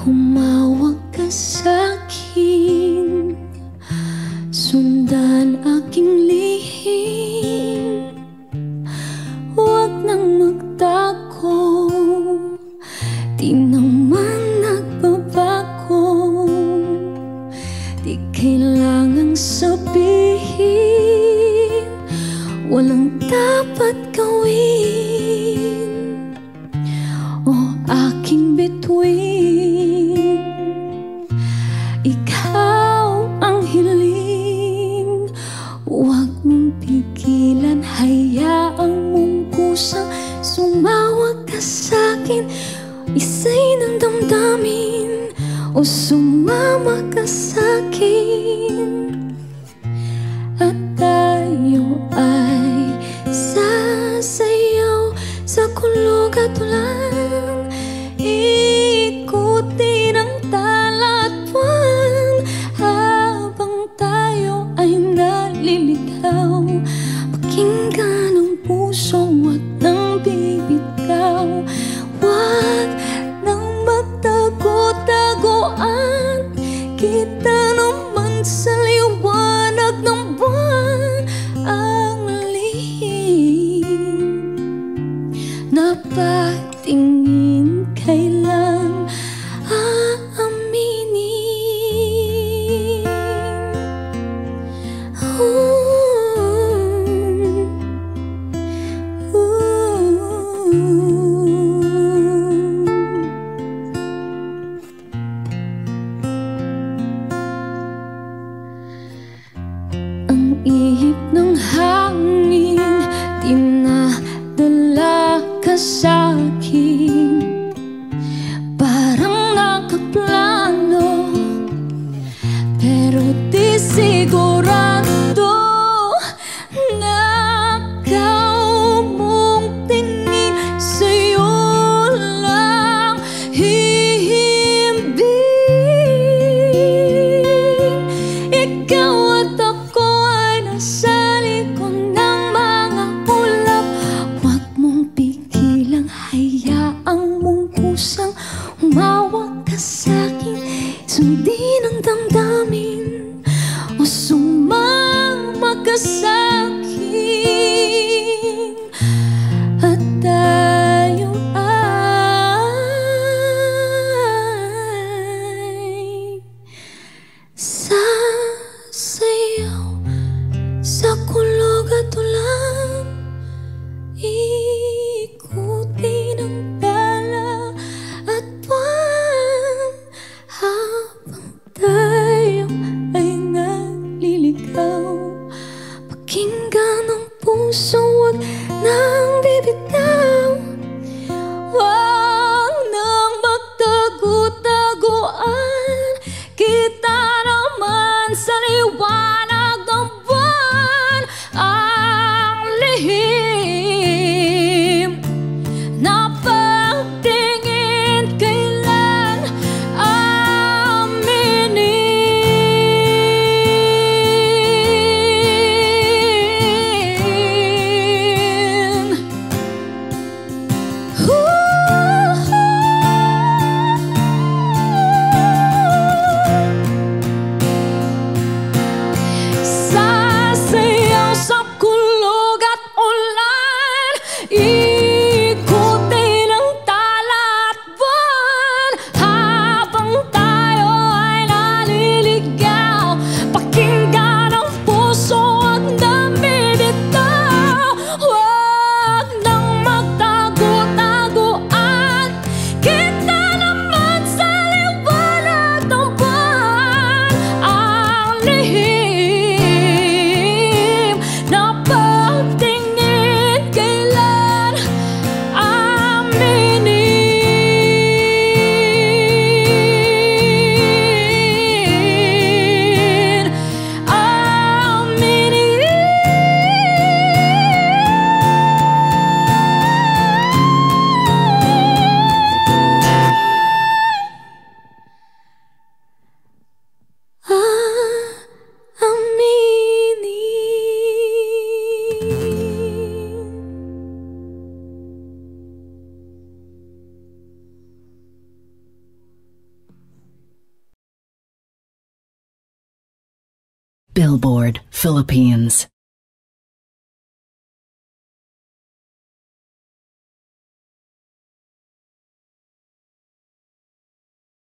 Humawak ka sa'kin, sundan aking lihim. Huwag nang magtako, di naman nagbabago. Di kailangang sabihin, walang dapat gawin o aking bituin. Ikaw ang hiling, huwag mong pigilan, hayaan mong kusang sumawag ka sa'kin. Isa'y ng damdamin o sumama ka sa'kin, at tayo ay sasayaw sa kulog at ulan. Ikutin ang tala at buwan habang tayo ay naliligaw. Pakinggan ang puso, wag nang bibitaw. Wag nang magtago-tagoan, kita naman sa liwanag ng buwan ang lihim na pagtingin kailan aaminin. Ang ihip ng hangin, dinadala ka sa'kin. Parang nakaplano, pero di sigurado. Nakaw mong tingin, sa'yo lang hihimbing. Ikaw at ako ay nasa likod ng mga ulap. Huwag mong pigilang, hayaang mong kusang humawak ka sa'kin. Sundin ang damdamin o sumama ka sa'kin, at tayo ay sasayaw sa kulog at ulan. Ikutin ang tala at buwan habang tayo ay naliligaw. Pakinggan Billboard, Philippines.